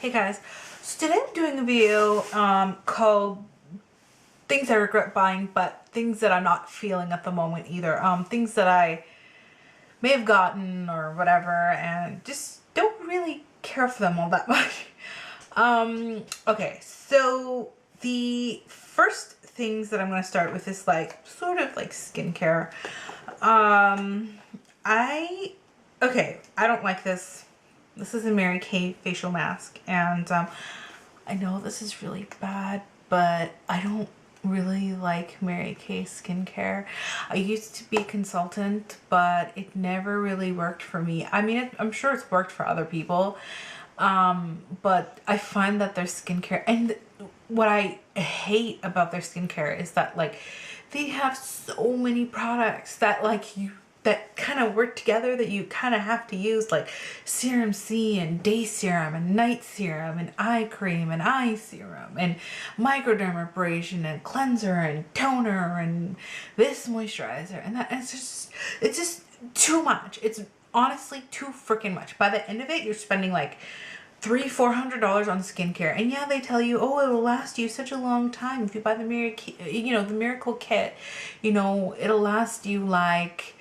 Hey guys, so today I'm doing a video called things I regret buying, but things that I'm not feeling at the moment either. Things that I may have gotten or whatever and just don't really care for them all that much. Okay, so the first things that I'm going to start with is like sort of like skincare. I don't like this. This is a Mary Kay facial mask, and I know this is really bad, but I don't really like Mary Kay skincare. I used to be a consultant, but it never really worked for me. I mean, I'm sure it's worked for other people, but I find that their skincare, and what I hate about their skincare is that like they have so many products that that kind of work together that you kind of have to use, like Serum C and day serum and night serum and eye cream and eye serum and microdermabrasion and cleanser and toner and this moisturizer and that. And it's just too much. It's honestly too freaking much. By the end of it, you're spending like $300-400 on skincare, and yeah, they tell you, oh, it will last you such a long time if you buy the the Miracle Kit. It'll last you like,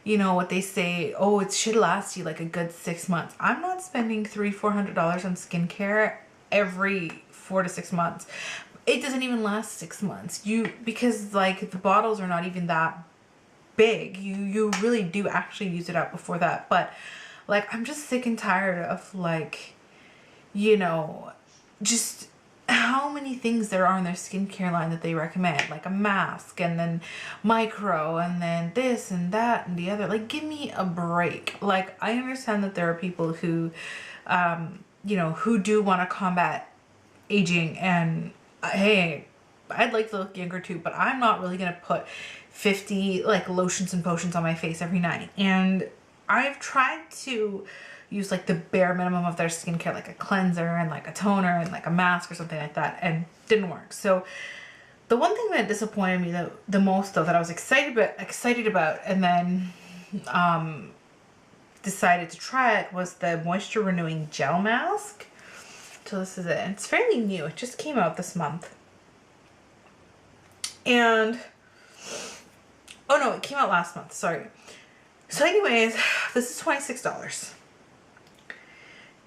what they say, oh, it should last you like a good 6 months. I'm not spending $300-400 on skincare every 4 to 6 months. It doesn't even last 6 months. Because like the bottles are not even that big. You really do actually use it up before that. But like, I'm just sick and tired of like, just how many things there are in their skincare line that they recommend, like a mask and then micro and then this and that and the other. Like, give me a break. Like, I understand that there are people who who do want to combat aging, and hey, I'd like to look younger too, but I'm not really gonna put 50 like lotions and potions on my face every night. And I've tried to use like the bare minimum of their skincare, like a cleanser and like a toner and like a mask or something like that, and didn't work. So the one thing that disappointed me the most, though, that I was excited about and then decided to try it, was the Moisture Renewing Gel Mask. So this is it. It's fairly new. It just came out this month. And oh no, it came out last month, sorry. So anyways, this is $26.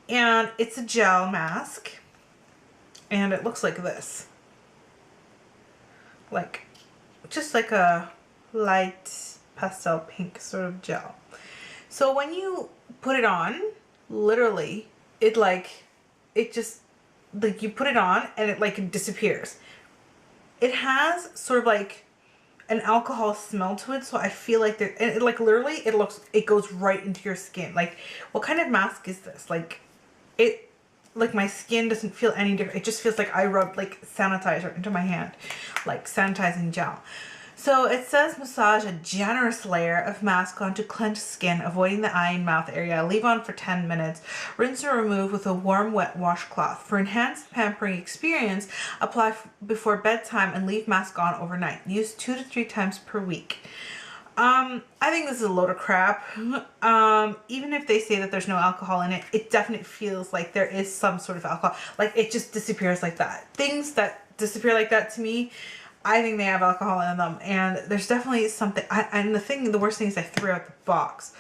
And it's a gel mask, and it looks like this. Like, just like a light pastel pink sort of gel. So when you put it on, literally, you put it on and it like disappears. It has sort of like an alcohol smell to it, so I feel like literally it goes right into your skin. Like, what kind of mask is this? Like my skin doesn't feel any different. It just feels like I rubbed like sanitizer into my hand, like sanitizing gel. So it says massage a generous layer of mask onto clenched skin, avoiding the eye and mouth area. Leave on for 10 minutes. Rinse or remove with a warm, wet washcloth. For enhanced pampering experience, apply before bedtime and leave mask on overnight. Use 2 to 3 times per week. I think this is a load of crap. Even if they say that there's no alcohol in it, it definitely feels like there is some sort of alcohol. Like, it just disappears like that. Things that disappear like that, to me, I think they have alcohol in them. And there's definitely something. And the worst thing is I threw out the box.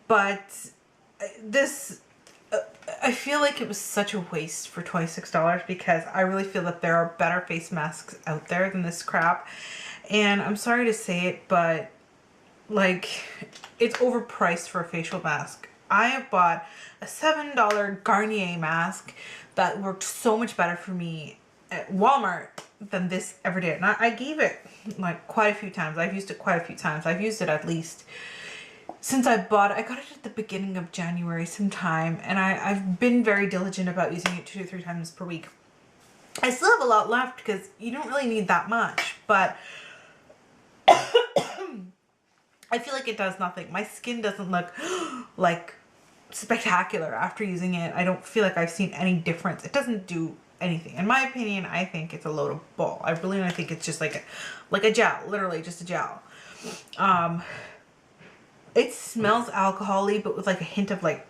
But this, I feel like it was such a waste for $26, because I really feel that there are better face masks out there than this crap. And I'm sorry to say it, but like, it's overpriced for a facial mask. I have bought a $7 Garnier mask that worked so much better for me at Walmart than this ever did. And I gave it like quite a few times. I've used it quite a few times. I've used it at least since I bought it. I got it at the beginning of January sometime, and I've been very diligent about using it 2 to 3 times per week. I still have a lot left because you don't really need that much, but I feel like it does nothing. My skin doesn't look like spectacular after using it. I don't feel like I've seen any difference. It doesn't do anything. In my opinion, I think it's a load of bull. I really think it's just like a gel, literally just a gel. It smells alcohol-y, but with like a hint of like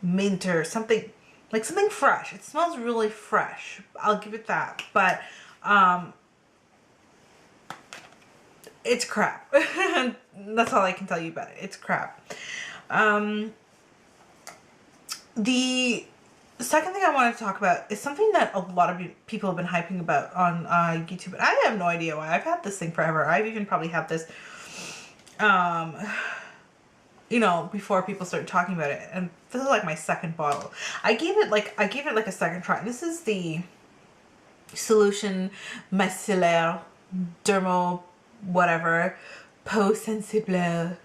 mint or something, like something fresh. It smells really fresh. I'll give it that. But it's crap. That's all I can tell you about it. It's crap. The second thing I wanted to talk about is something that a lot of people have been hyping about on YouTube. And I have no idea why. I've had this thing forever. I've even probably had this, you know, before people started talking about it. And this is like my second bottle. I gave it like a second try. This is the Solution Micellaire Dermo whatever Peau Sensible.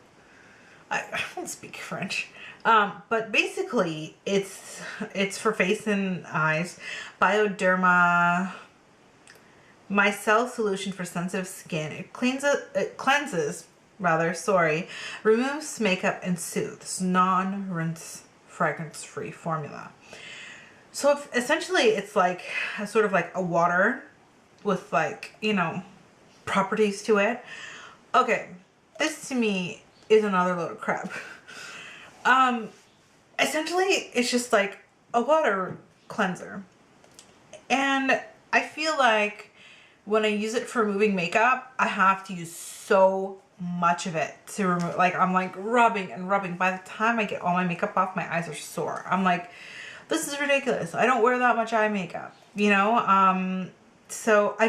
I don't speak French. But basically it's for face and eyes. Bioderma Micelle solution for sensitive skin. It cleanses, removes makeup and soothes. Non-rinse, fragrance-free formula. So essentially it's like a sort of like a water with like, you know, properties to it. Okay, this to me is another load of crap. Essentially it's just like a water cleanser. And I feel like when I use it for removing makeup, I have to use so much of it to remove, like I'm like rubbing and rubbing. By the time I get all my makeup off, my eyes are sore. I'm like, this is ridiculous. I don't wear that much eye makeup, you know? So I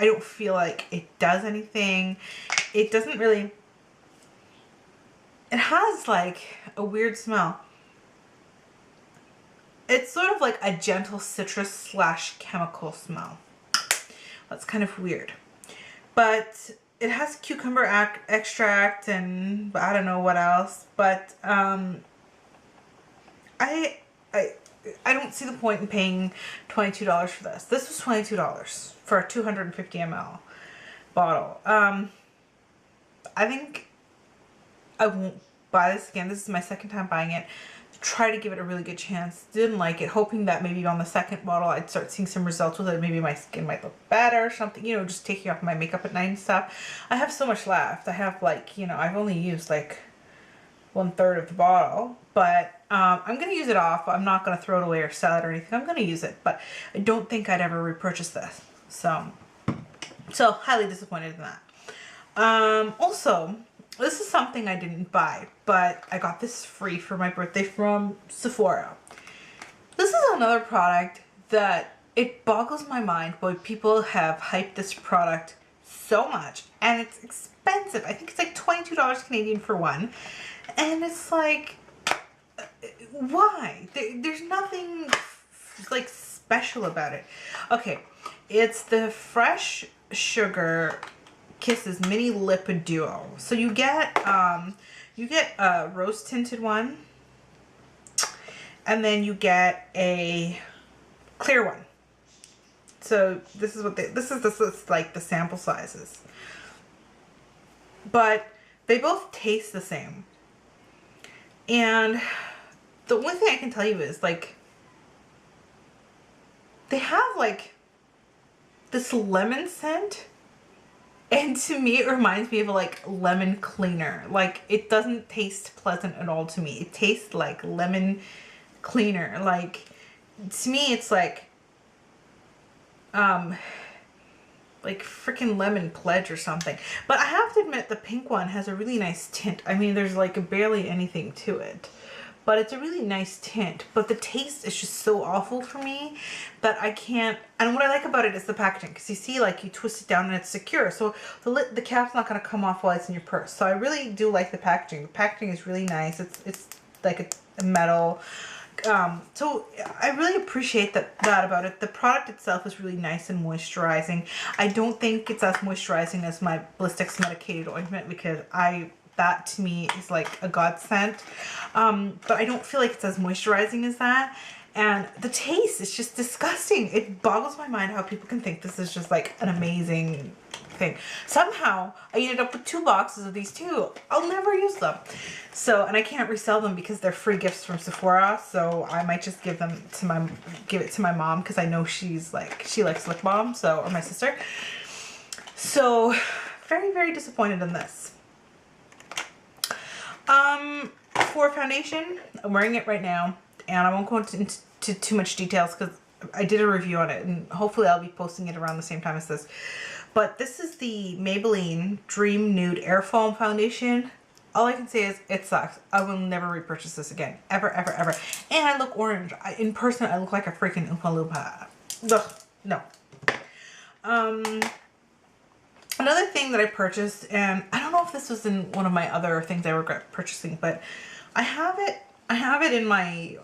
don't feel like it does anything. It doesn't really, it has like a weird smell. It's sort of like a gentle citrus slash chemical smell. That's kind of weird. But it has cucumber extract and I don't know what else. But I don't see the point in paying $22 for this. This was $22 for a 250 ml bottle. I think I won't buy this again. This is my second time buying it. Try to give it a really good chance. Didn't like it, hoping that maybe on the second bottle I'd start seeing some results with it. Maybe my skin might look better or something, you know, just taking off my makeup at night and stuff. I have so much left. I have like, you know, I've only used like 1/3 of the bottle, but I'm going to use it off. I'm not going to throw it away or sell it or anything. I'm going to use it, but I don't think I'd ever repurchase this. So highly disappointed in that. Also, this is something I didn't buy, but I got this free for my birthday from Sephora. This is another product that it boggles my mind why people have hyped this product so much, and it's expensive. I think it's like $22 Canadian for one, and it's like, why? There's nothing like special about it. Okay, it's the Fresh Sugar Kisses Mini Lip Duo. So you get a rose tinted one, and then you get a clear one. So this is what this is like the sample sizes. But they both taste the same. And the only thing I can tell you is like they have like this lemon scent. And to me, it reminds me of like lemon cleaner. Like it doesn't taste pleasant at all to me. It tastes like lemon cleaner. Like to me, it's like freaking lemon pledge or something. But I have to admit the pink one has a really nice tint. I mean, there's like barely anything to it. But it's a really nice tint. But the taste is just so awful for me that I can't. And what I like about it is the packaging. Because you see, like, you twist it down and it's secure. So the cap's not going to come off while it's in your purse. So I really do like the packaging. The packaging is really nice. It's like a metal. So I really appreciate that about it. The product itself is really nice and moisturizing. I don't think it's as moisturizing as my Blistex medicated ointment because that to me is like a godsend. But I don't feel like it's as moisturizing as that. And the taste is just disgusting. It boggles my mind how people can think this is just like an amazing thing. Somehow I ended up with 2 boxes of these too. I'll never use them. So, and I can't resell them because they're free gifts from Sephora. So I might just give it to my mom because I know she likes lip balm. So, or my sister. So very, very disappointed in this. For foundation, I'm wearing it right now, and I won't go into too much details because I did a review on it, and hopefully I'll be posting it around the same time as this. But this is the Maybelline Dream Nude Air Foam Foundation. All I can say is it sucks. I will never repurchase this again. Ever, ever, ever. And I look orange. In person, I look like a freaking Oompa Loompa. Ugh, no. Another thing that I purchased, and I don't know if this was in one of my other things I regret purchasing, but I have it in my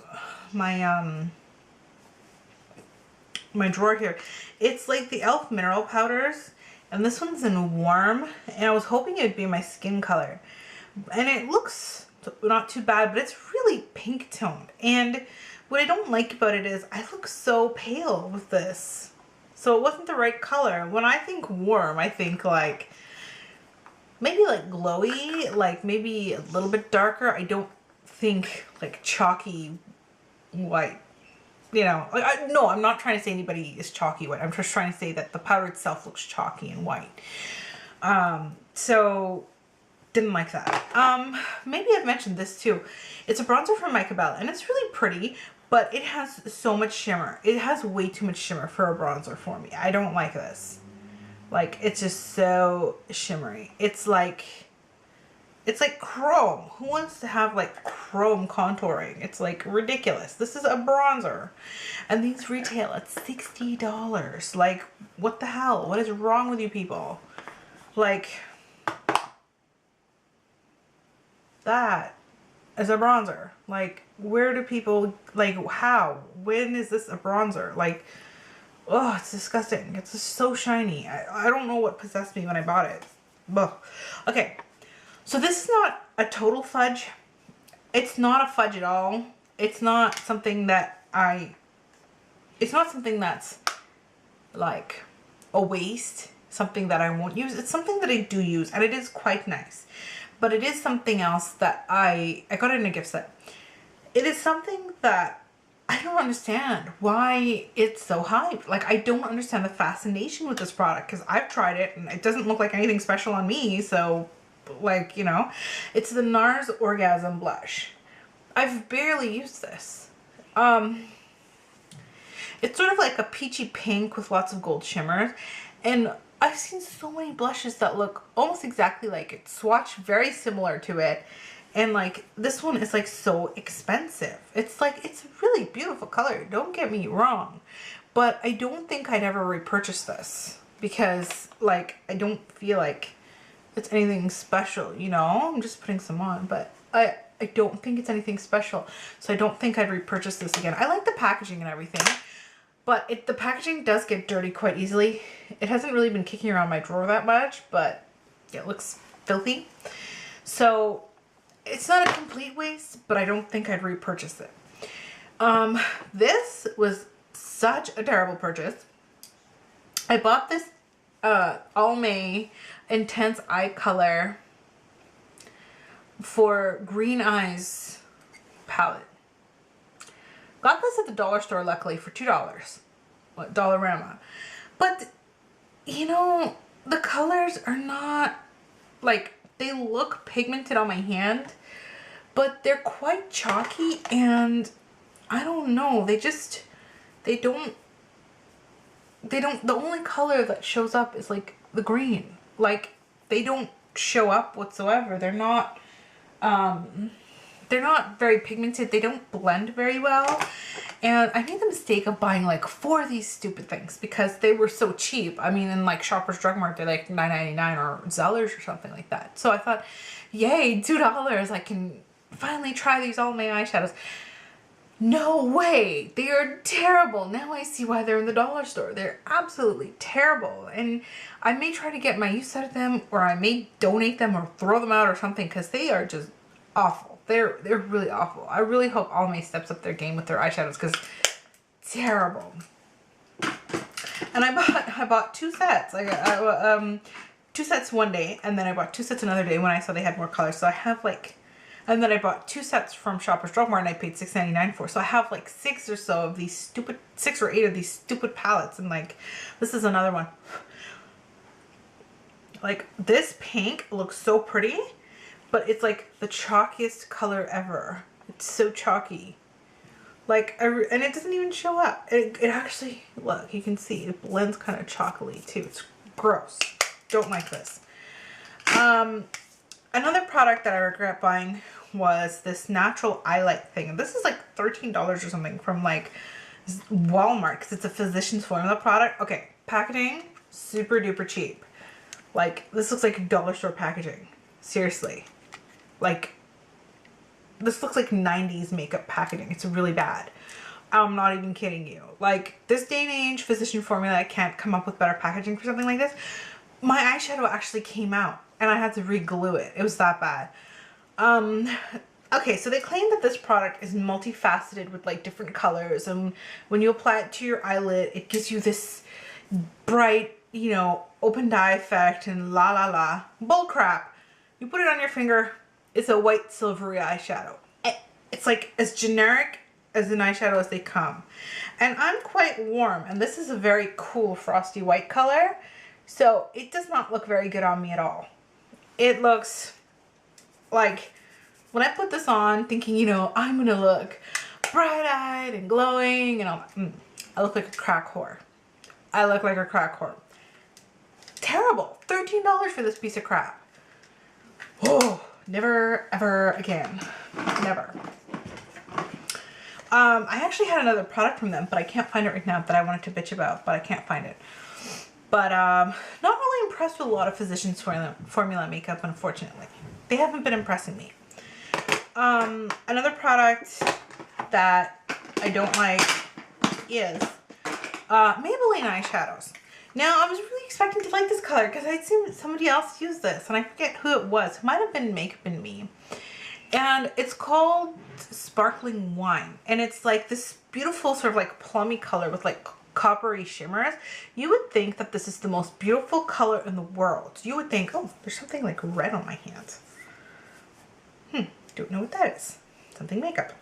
drawer here. It's like the e.l.f. mineral powders, and this one's in warm, and I was hoping it would be my skin color. And it looks not too bad, but it's really pink toned. And what I don't like about it is I look so pale with this. So it wasn't the right color. When I think warm, I think like maybe like glowy, like maybe a little bit darker. I don't think like chalky white. You know, no, I'm not trying to say anybody is chalky white. I'm just trying to say that the powder itself looks chalky and white. So didn't like that. Maybe I've mentioned this too. It's a bronzer from Mica Bella, and it's really pretty, but it has so much shimmer. It has way too much shimmer for a bronzer for me. I don't like this. Like, it's just so shimmery. It's like chrome. Who wants to have like chrome contouring? It's like ridiculous. This is a bronzer, and these retail at $60. Like, what the hell? What is wrong with you people? Like, that is a bronzer. Like, where do people, like, how? When is this a bronzer? Like, oh, it's disgusting. It's just so shiny. I don't know what possessed me when I bought it. Ugh. Okay, so this is not a total fudge. It's not a fudge at all. It's not something that it's not something that's like a waste, something that I won't use. It's something that I do use, and it is quite nice. But it is something else that I got it in a gift set. It is something that I don't understand why it's so hyped. Like, I don't understand the fascination with this product, because I've tried it and it doesn't look like anything special on me. So, like, you know, it's the NARS Orgasm Blush. I've barely used this. It's sort of like a peachy pink with lots of gold shimmers, and I've seen so many blushes that look almost exactly like it, swatched very similar to it, and like this one is like so expensive. It's like, it's a really beautiful color, don't get me wrong, but I don't think I'd ever repurchase this because like I don't feel like it's anything special, you know? I'm just putting some on, but I don't think it's anything special, so I don't think I'd repurchase this again. I like the packaging and everything, but the packaging does get dirty quite easily. It hasn't really been kicking around my drawer that much, but it looks filthy. So it's not a complete waste, but I don't think I'd repurchase it. This was such a terrible purchase. I bought this Almay Intense Eye Color for Green Eyes palette. Got this at the dollar store, luckily, for $2. Dollarama. But, you know, the colors are not, like, they look pigmented on my hand, but they're quite chalky, and I don't know, the only color that shows up is, like, the green. Like, they don't show up whatsoever. They're not very pigmented. They don't blend very well. And I made the mistake of buying like 4 of these stupid things because they were so cheap. I mean, in like Shoppers Drug Mart, they're like $9.99 or Zellers or something like that. So I thought, yay, $2. I can finally try these Almay eyeshadows. No way. They are terrible. Now I see why they're in the dollar store. They're absolutely terrible. And I may try to get my use out of them, or I may donate them or throw them out or something, because they are just awful. They're really awful. I really hope Almay steps up their game with their eyeshadows, because terrible. And I bought 2 sets. I got 2 sets one day, and then I bought 2 sets another day when I saw they had more colors. So I have like, and then I bought 2 sets from Shoppers Drug Mart, and I paid $6.99 for. So I have like 6 or so of these stupid, 6 or 8 of these stupid palettes, and like this is another one. Like, this pink looks so pretty, but it's like the chalkiest color ever. It's so chalky. Like, and it doesn't even show up. It actually, look, you can see it blends kind of chocolatey too. It's gross. Don't like this. Another product that I regret buying was this natural eye light thing. And this is like $13 or something from like Walmart because it's a Physicians Formula product. Okay, packaging, super duper cheap. Like, this looks like dollar store packaging. Seriously. Like, this looks like 90s makeup packaging. It's really bad. I'm not even kidding you. Like, this day and age, Physician Formula, I can't come up with better packaging for something like this. My eyeshadow actually came out and I had to re-glue it. It was that bad. Okay, so they claim that this product is multifaceted with like different colors, and when you apply it to your eyelid, it gives you this bright, you know, open eye effect and la la la. Bull crap. You put it on your finger, it's a white silvery eyeshadow. It's like as generic as an eyeshadow as they come. And I'm quite warm, and this is a very cool frosty white color, so it does not look very good on me at all. It looks like, when I put this on thinking, you know, I'm gonna look bright-eyed and glowing and all that, I look like a crack whore. I look like a crack whore. Terrible. $13 for this piece of crap. Oh, never ever again. Never. I actually had another product from them, but I can't find it right now that I wanted to bitch about, but I can't find it. But not really impressed with a lot of Physicians Formula makeup, unfortunately. They haven't been impressing me. Another product that I don't like is Maybelline eyeshadows. Now, I was really expecting to like this color because I'd seen somebody else use this, and I forget who it was. It might have been Makeup and Me. And it's called Sparkling Wine. And it's like this beautiful sort of like plummy color with like coppery shimmers. You would think that this is the most beautiful color in the world. You would think, oh, there's something like red on my hands. Don't know what that is. Something makeup.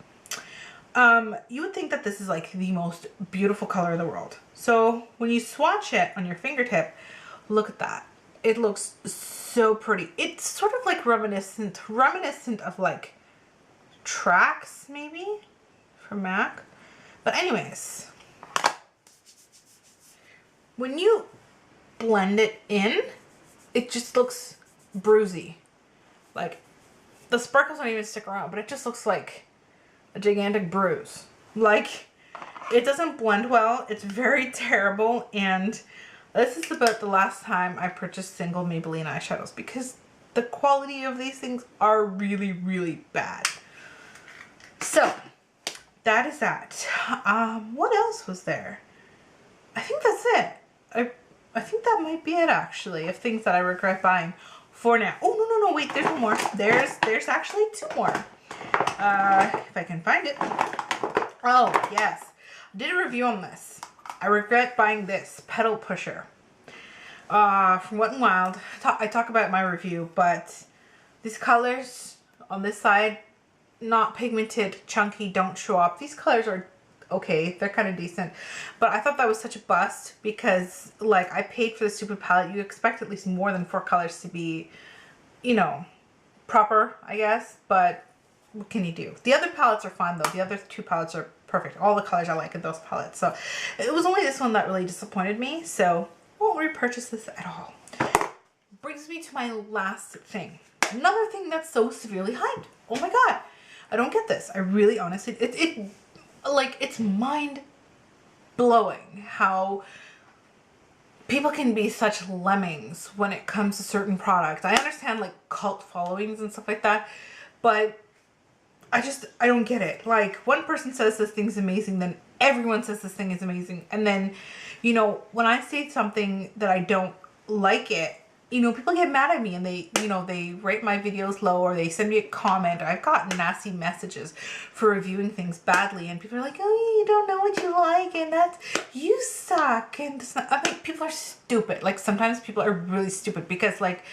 You would think that this is like the most beautiful color in the world. So when you swatch it on your fingertip, look at that. It looks so pretty. It's sort of like reminiscent of like Tracks maybe from MAC. But anyways, when you blend it in, it just looks bruisey. Like, the sparkles don't even stick around, but it just looks like a gigantic bruise. Like, it doesn't blend well. It's very terrible, and this is about the last time I purchased single Maybelline eyeshadows because the quality of these things are really, really bad. So, that is that. What else was there? I think that's it. I think that might be it, actually, of things that I regret buying for now. Oh, no, wait, there's one more. There's actually two more. If I can find it. Oh, yes. I did a review on this. I regret buying this Petal Pusher. From Wet n Wild. I talk about my review, but these colors on this side, not pigmented, chunky, don't show up. These colors are okay, they're kind of decent, but I thought that was such a bust because, like, I paid for the stupid palette. You expect at least more than 4 colors to be, you know, proper, I guess, but what can you do? The other palettes are fine though. The other 2 palettes are perfect. All the colors I like in those palettes. So it was only this one that really disappointed me, so I won't repurchase this at all. Brings me to my last thing. Another thing that's so severely hyped. Oh my god. I don't get this. I really honestly, it's mind blowing how people can be such lemmings when it comes to certain products. I understand like cult followings and stuff like that, but I don't get it. Like, one person says this thing's amazing, then everyone says this thing is amazing. And then, you know, when I say something that I don't like it, you know, people get mad at me and they, you know, they rate my videos low or they send me a comment. I've gotten nasty messages for reviewing things badly, and people are like, oh, you don't know what you like, and that's, you suck. And I mean, people are stupid. Like, sometimes people are really stupid because, like,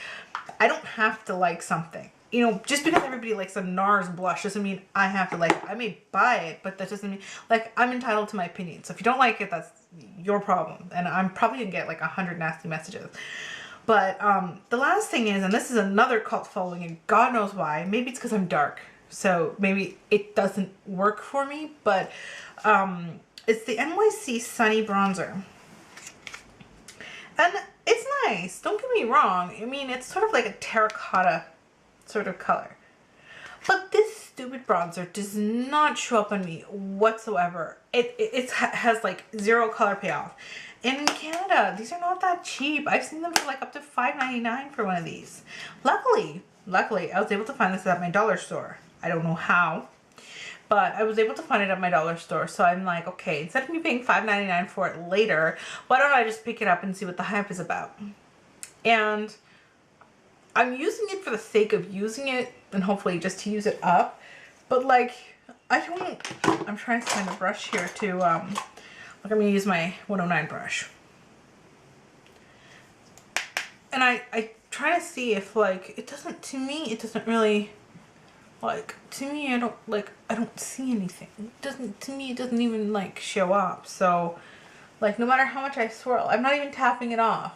I don't have to like something. You know, just because everybody likes a NARS blush doesn't mean I have to like it. I may buy it, but that doesn't mean, like, I'm entitled to my opinion. So if you don't like it, that's your problem. And I'm probably gonna get like 100 nasty messages. But the last thing is, and this is another cult following, and God knows why, maybe it's because I'm dark. so maybe it doesn't work for me, but it's the NYC Sunny Bronzer. And it's nice, don't get me wrong. I mean, it's sort of like a terracotta sort of color. But this stupid bronzer does not show up on me whatsoever. It has like zero color payoff. In Canada, these are not that cheap. I've seen them for like up to $5.99 for one of these. Luckily, I was able to find this at my dollar store. I don't know how, but I was able to find it at my dollar store. So I'm like, okay, instead of me paying $5.99 for it later, why don't I just pick it up and see what the hype is about? And I'm using it for the sake of using it and hopefully just to use it up. But like, I'm trying to find a brush here to, like I'm going to use my 109 brush. And I try to see if like, it doesn't really, like, to me, I don't see anything. To me, it doesn't even like show up. So like, no matter how much I swirl, I'm not even tapping it off.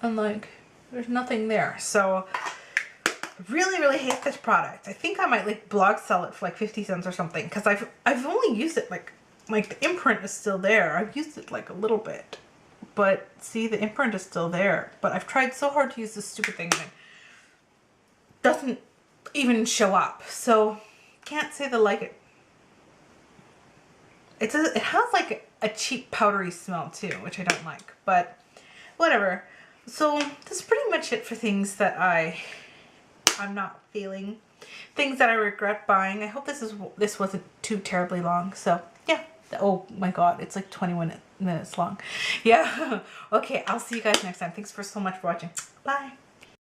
I'm like, there's nothing there. So I really hate this product. I think I might like blog sell it for like 50 cents or something, because I've only used it like the imprint is still there. I've used it like a little bit, but see, the imprint is still there. But I've tried so hard to use this stupid thing and it doesn't even show up. So can't say that I like it. It has like a cheap powdery smell too, which I don't like, but whatever. So that's pretty much it for things that I'm not feeling. Things that I regret buying. I hope this wasn't too terribly long. So yeah. Oh my god, it's like 21 minutes long. Yeah. Okay, I'll see you guys next time. Thanks so much for watching. Bye.